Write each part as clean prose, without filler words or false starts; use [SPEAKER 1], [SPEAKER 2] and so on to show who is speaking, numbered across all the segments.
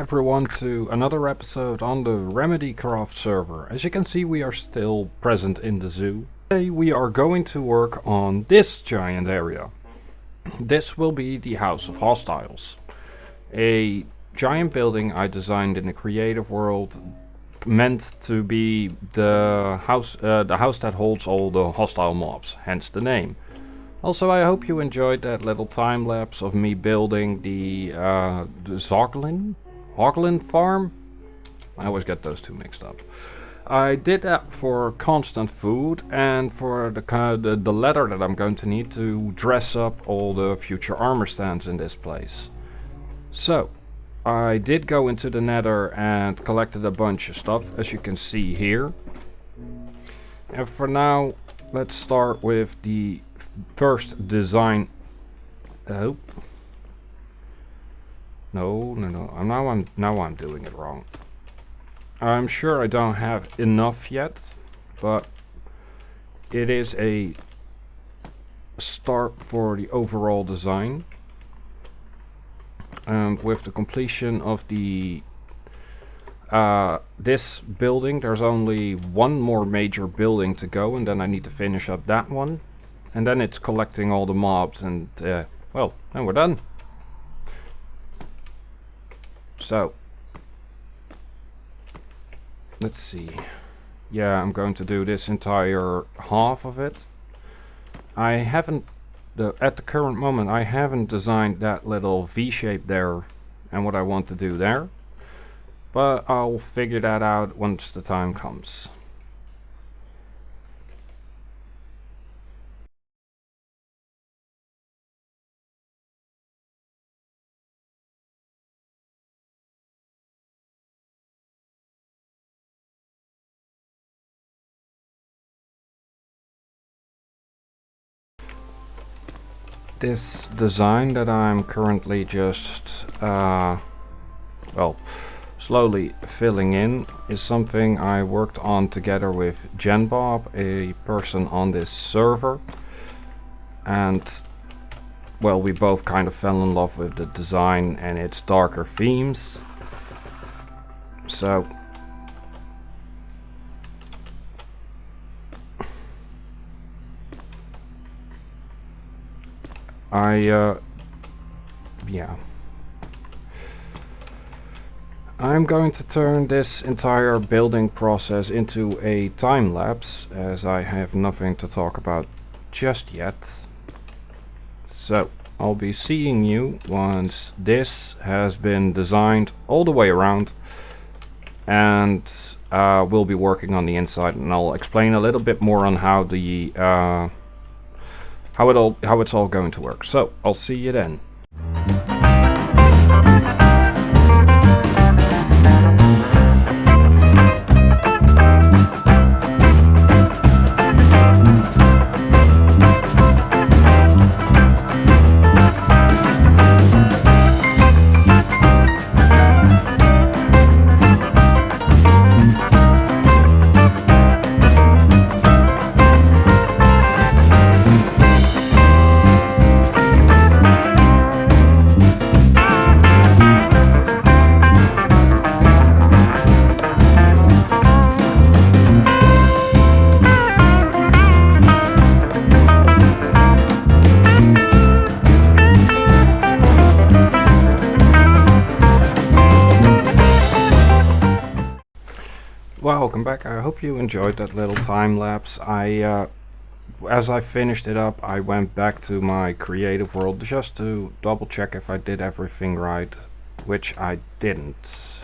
[SPEAKER 1] everyone to another episode on the Remedycraft server. As you can see, we are still present in the zoo. Today we are going to work on this giant area. This will be the House of Hostiles. A giant building I designed in the creative world, meant to be the house that holds all the hostile mobs, hence the name. Also, I hope you enjoyed that little time lapse of me building the Hoglin farm. I always get those two mixed up. I did that for constant food and for the leather that I'm going to need to dress up all the future armor stands in this place. So, I did go into the nether and collected a bunch of stuff, as you can see here. And for now, let's start with the first design. Oh. No. Now I'm doing it wrong. I'm sure I don't have enough yet, but it is a start for the overall design. And with the completion of the this building, there's only one more major building to go, and then I need to finish up that one. And then it's collecting all the mobs, and well, then we're done. So, let's see. Yeah, I'm going to do this entire half of it. I haven't, at the current moment, I haven't designed that little V shape there and what I want to do there. But I'll figure that out once the time comes. This design that I'm currently just, well, slowly filling in is something I worked on together with Genbob, a person on this server. And, well, we both kind of fell in love with the design and its darker themes. So, yeah. I'm going to turn this entire building process into a time lapse, as I have nothing to talk about just yet. So, I'll be seeing you once this has been designed all the way around, and we'll be working on the inside, and I'll explain a little bit more on how the how it's all going to work. So, I'll see you then. Welcome back. I hope you enjoyed that little time lapse. As I finished it up, I went back to my creative world just to double check if I did everything right, which I didn't,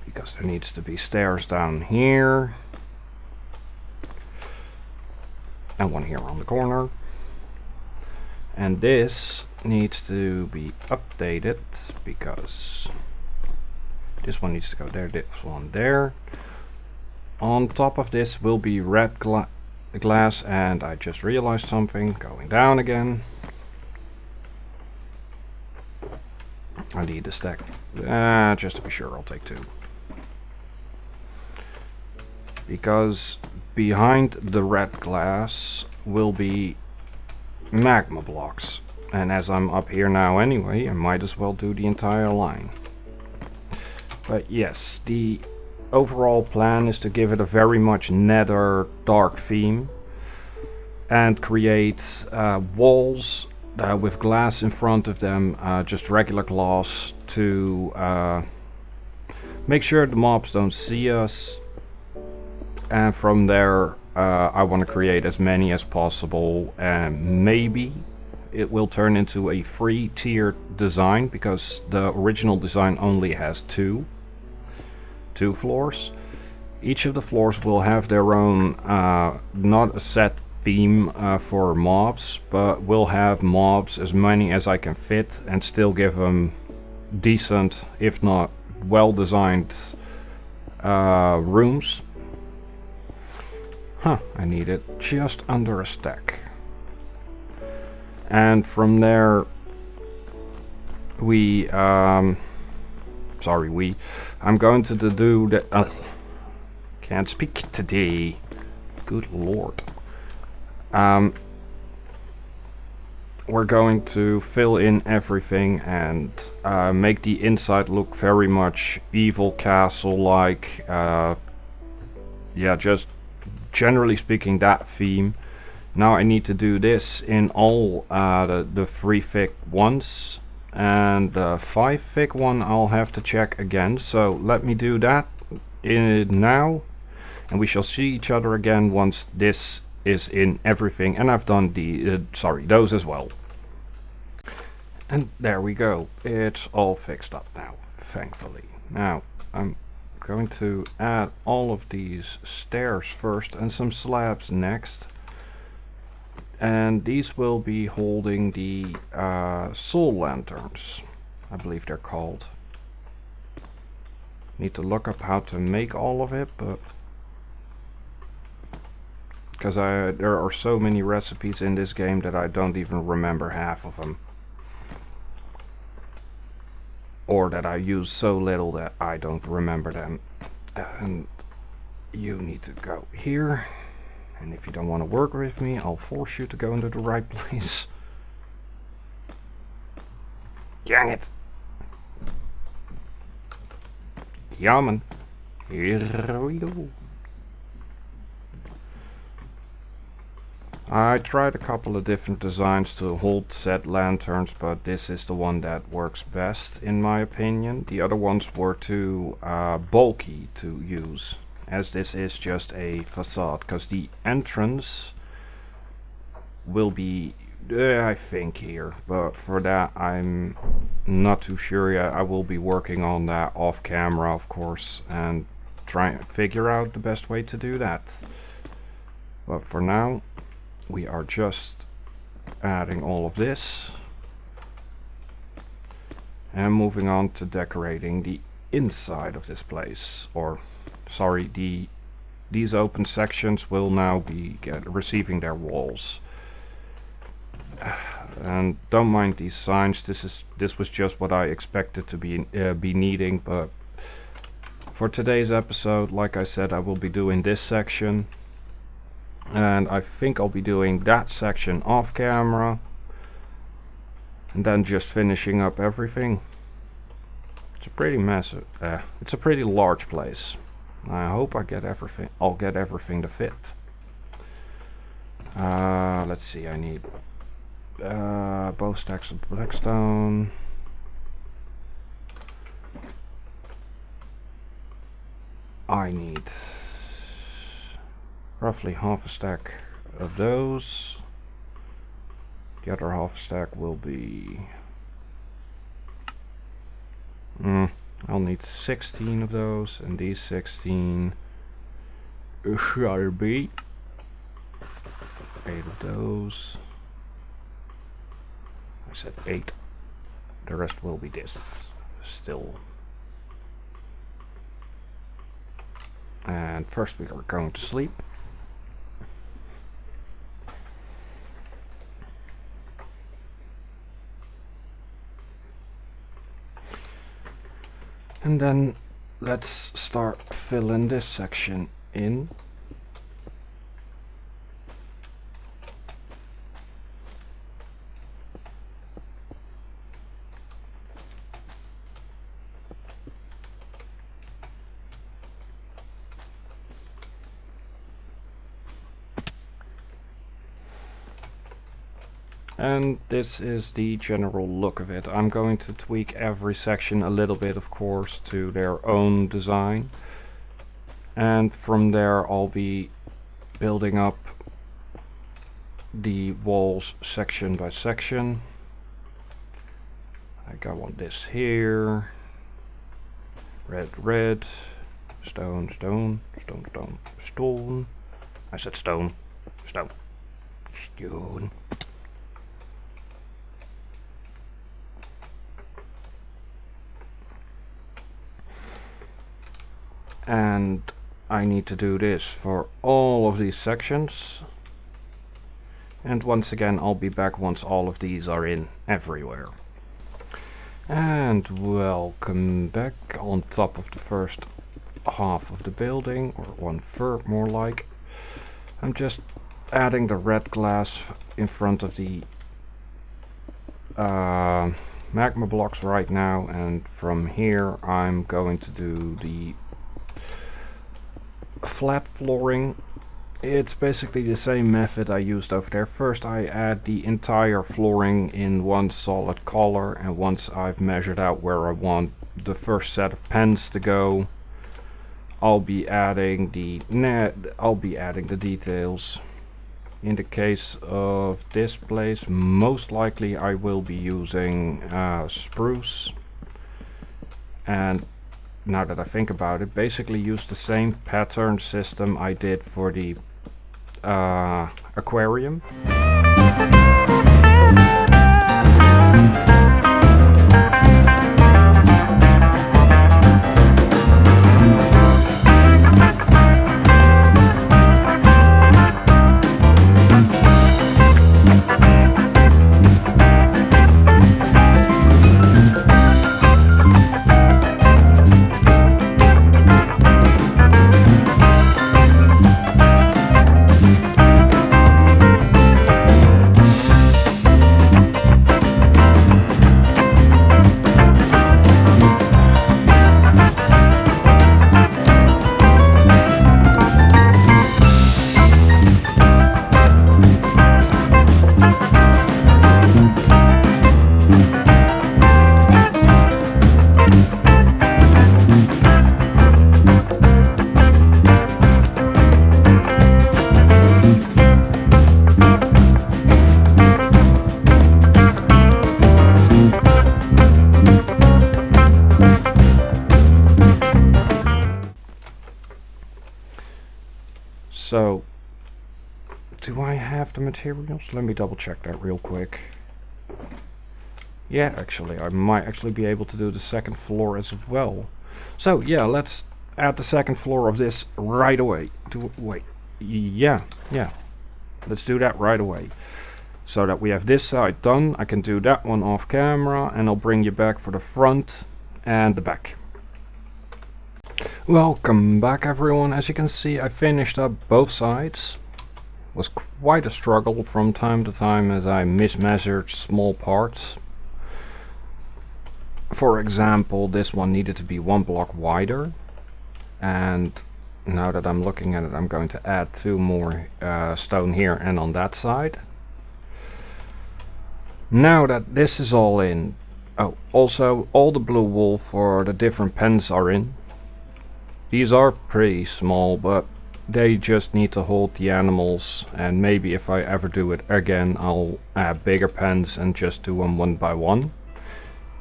[SPEAKER 1] because there needs to be stairs down here and one here on the corner, and this needs to be updated because this one needs to go there, this one there. On top of this will be red glass, and I just realized something. Going down again. I need a stack. Just to be sure, I'll take two. Because behind the red glass will be magma blocks. And as I'm up here now anyway, I might as well do the entire line. But yes, the overall plan is to give it a very much nether dark theme and create walls with glass in front of them, just regular glass, to make sure the mobs don't see us. And from there I want to create as many as possible, and maybe it will turn into a free tier design, because the original design only has two floors. Each of the floors will have their own, not a set theme for mobs, but will have mobs as many as I can fit and still give them decent, if not well designed rooms. I need it just under a stack. And from there I'm going to do that. Can't speak today. Good lord. We're going to fill in everything and make the inside look very much evil castle-like. Yeah, just generally speaking, that theme. Now I need to do this in all the 3 thick ones, and the 5 thick one I'll have to check again. So let me do that now, and we shall see each other again once this is in everything, and I've done the those as well. And there we go, it's all fixed up now, thankfully. Now I'm going to add all of these stairs first and some slabs next, and these will be holding the soul lanterns, I believe they're called. Need to look up how to make all of it, but because there are so many recipes in this game that I don't even remember half of them, or that I use so little that I don't remember them. And you need to go here, and if you don't want to work with me, I'll force you to go into the right place. Dang it! Jammen. Here we go. I tried a couple of different designs to hold said lanterns, but this is the one that works best in my opinion. The other ones were too bulky to use, as this is just a facade, because the entrance will be I think here, but for that I'm not too sure yet. I will be working on that off camera, of course, and try and figure out the best way to do that. But for now we are just adding all of this and moving on to decorating the inside of this place. Or sorry, these open sections will now be receiving their walls. And don't mind these signs, this was just what I expected to be needing. But for today's episode, like I said, I will be doing this section, and I think I'll be doing that section off camera, and then just finishing up everything. It's a pretty massive, it's a pretty large place. I hope I'll get everything to fit. Let's see, I need both stacks of blackstone. I need roughly half a stack of those. The other half stack will be I'll need 16 of those, and these 16 shall be 8 of those. I said 8. The rest will be this still. And first we are going to sleep. And then let's start filling this section in. And this is the general look of it. I'm going to tweak every section a little bit, of course, to their own design. And from there I'll be building up the walls section by section. I want this here. Red, red. Stone, stone, stone, stone, stone. I said stone. Stone. Stone. And I need to do this for all of these sections. And once again, I'll be back once all of these are in everywhere. And welcome back on top of the first half of the building, or 1/3 more like. I'm just adding the red glass in front of the magma blocks right now, and from here I'm going to do the flat flooring. It's basically the same method I used over there. First I add the entire flooring in one solid color, and once I've measured out where I want the first set of pens to go, I'll be adding the details. In the case of this place, most likely I will be using spruce, and now that I think about it, basically use the same pattern system I did for the aquarium. So, do I have the materials? Let me double check that real quick. Yeah, actually, I might actually be able to do the second floor as well. So, yeah, let's add the second floor of this right away. Yeah. Let's do that right away. So that we have this side done. I can do that one off camera, and I'll bring you back for the front and the back. Welcome back, everyone. As you can see, I finished up both sides. It was quite a struggle from time to time as I mismeasured small parts. For example, this one needed to be 1 block wider, and now that I'm looking at it, I'm going to add 2 more stone here and on that side. Now that this is all in, oh, also all the blue wool for the different pens are in. These are pretty small, but they just need to hold the animals, and maybe if I ever do it again, I'll add bigger pens and just do them 1 by 1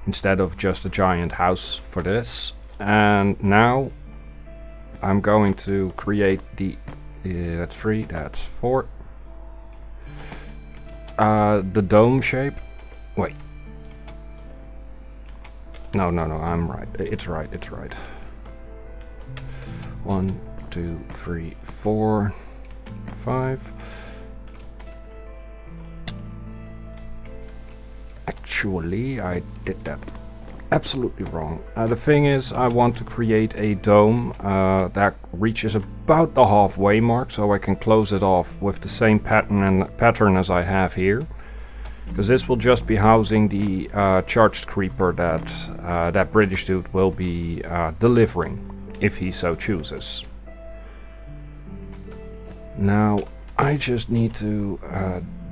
[SPEAKER 1] instead of just a giant house for this. And now I'm going to create the that's 3, that's 4, the dome shape. Wait, no, I'm right, it's right. 1, 2, 3, 4, 5. Actually, I did that absolutely wrong. The thing is, I want to create a dome that reaches about the halfway mark, so I can close it off with the same pattern as I have here. Because this will just be housing the charged creeper that that British dude will be delivering, if he so chooses. Now I just need to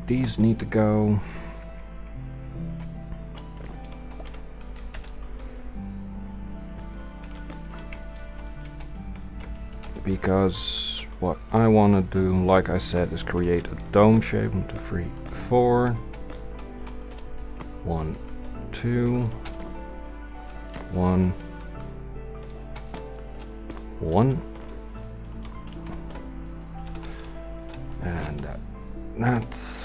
[SPEAKER 1] these need to go because what I want to do, like I said, is create a dome shape. 1, 2, 3, 4. 1, 2, 1, 1, and that's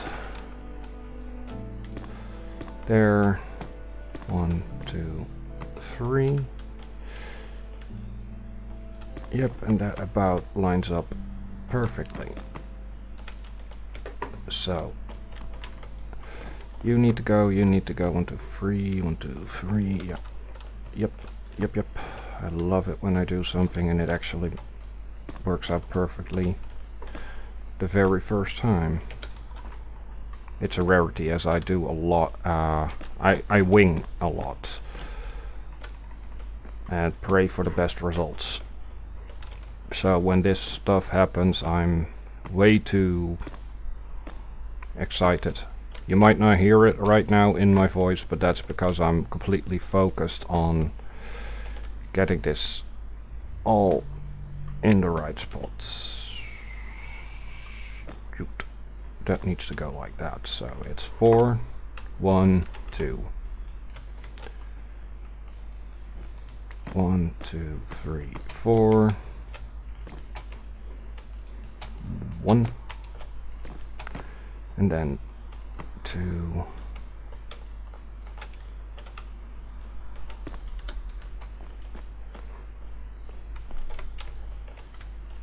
[SPEAKER 1] there. 1, 2, 3. Yep, and that about lines up perfectly. So you need to go, 1, 2, 3, 1, 2, 3, yep. I love it when I do something and it actually works out perfectly the very first time. It's a rarity, as I do a lot, I wing a lot and pray for the best results. So when this stuff happens, I'm way too excited. You might not hear it right now in my voice, but that's because I'm completely focused on getting this all in the right spots. Shoot. That needs to go like that. So it's 4, 1, 2. 1, 2, 3, 4. 1. And then 2.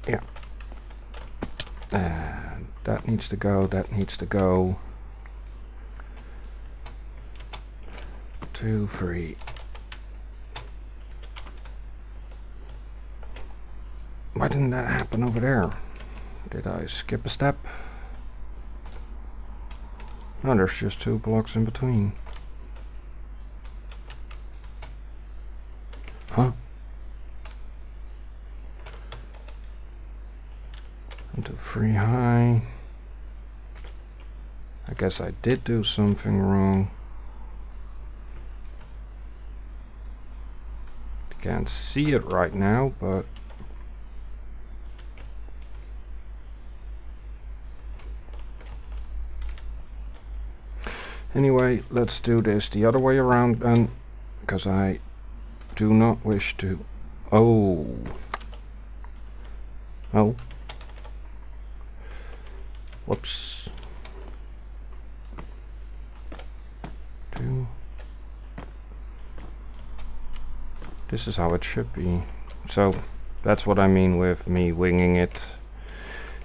[SPEAKER 1] Yeah. And that needs to go, that needs to go. 2, 3. Why didn't that happen over there? Did I skip a step? No, there's just 2 blocks in between. Huh? 1, 2, 3 high. I guess I did do something wrong. Can't see it right now, but anyway, let's do this the other way around then, because I do not wish to. Oh. Whoops. 2. This is how it should be. So that's what I mean with me winging it.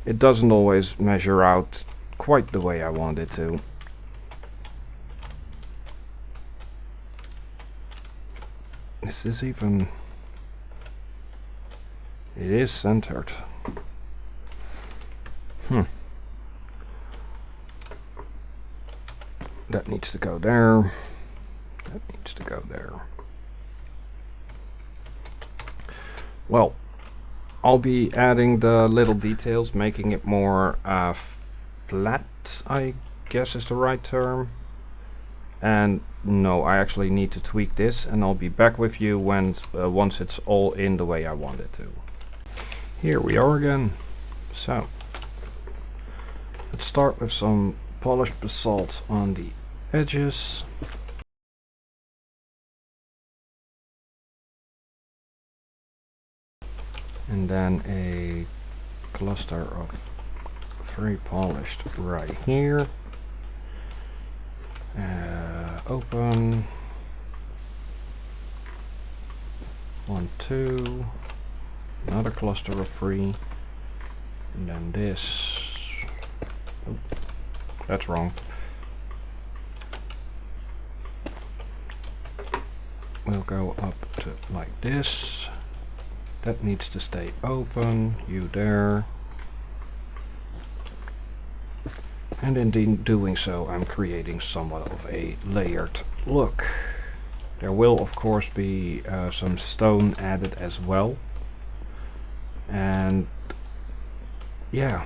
[SPEAKER 1] It doesn't always measure out quite the way I want it to. Is this even... It is centered. That needs to go there. That needs to go there. Well, I'll be adding the little details, making it more flat, I guess is the right term. And no, I actually need to tweak this, and I'll be back with you when once it's all in the way I want it to. Here we are again. So let's start with some polished basalt on the edges. And then a cluster of 3 polished right here. Open. 1, 2. Another cluster of 3. And then this. Oh, that's wrong. We'll go up to like this. That needs to stay open. You there. And in doing so, I'm creating somewhat of a layered look. There will of course be some stone added as well. And yeah,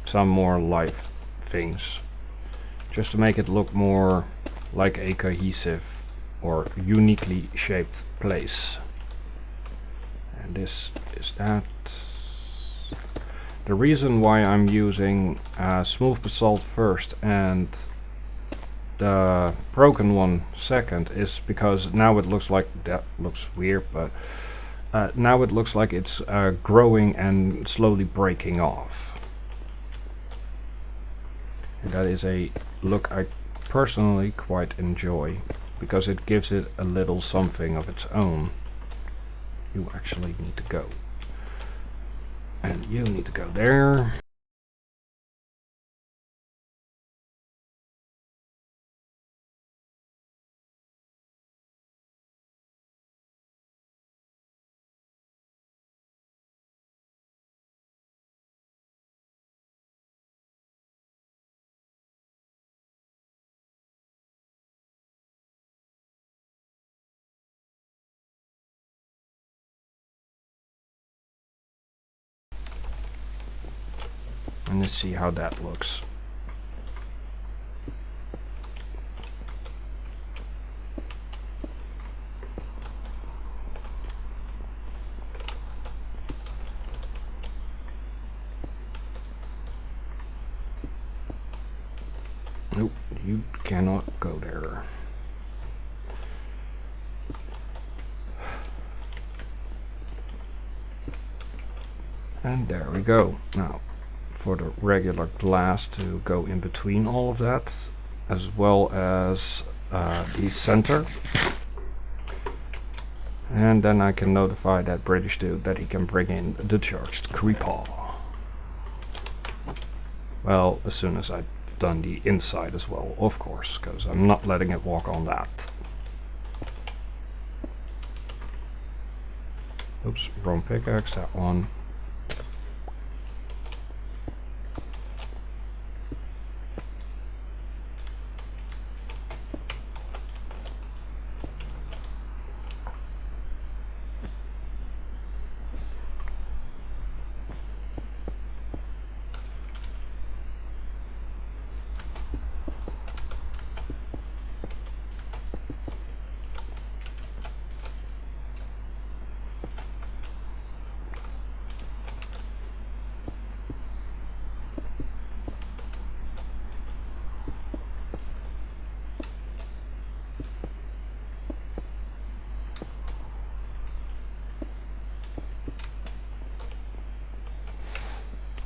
[SPEAKER 1] some more live things. Just to make it look more like a cohesive or uniquely shaped place. And this is that. The reason why I'm using smooth basalt first and the broken one second is because now it looks like, that looks weird, but now it looks like it's growing and slowly breaking off. And that is a look I personally quite enjoy, because it gives it a little something of its own. You actually need to go. And you need to go there. And let's see how that looks. Nope, you cannot go there. And there we go. Now, for the regular glass to go in between all of that, as well as the center. And then I can notify that British dude that he can bring in the charged creeper. Well, as soon as I've done the inside as well, of course, because I'm not letting it walk on that. Oops, wrong pickaxe, that one.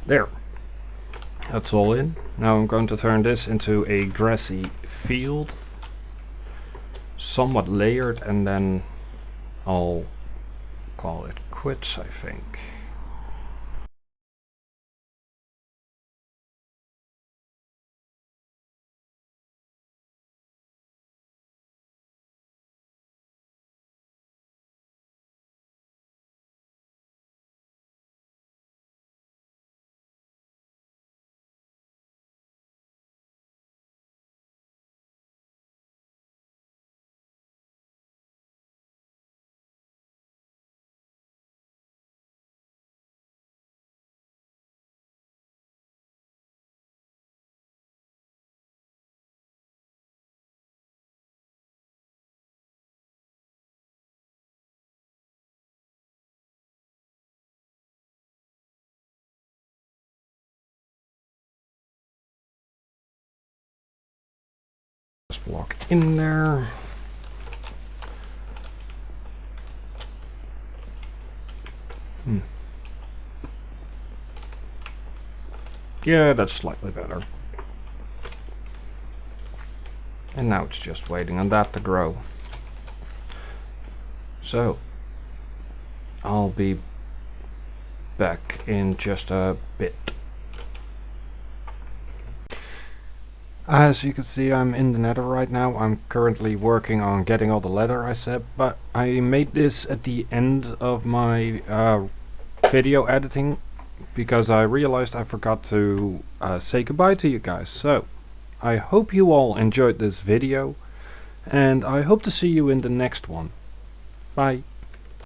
[SPEAKER 1] There. That's all in. Now I'm going to turn this into a grassy field, somewhat layered, and then I'll call it quits, I think. Just block in there. Yeah, that's slightly better. And now it's just waiting on that to grow. So, I'll be back in just a bit. As you can see, I'm in the nether right now. I'm currently working on getting all the leather I said, but I made this at the end of my video editing because I realized I forgot to say goodbye to you guys. So, I hope you all enjoyed this video, and I hope to see you in the next one. Bye.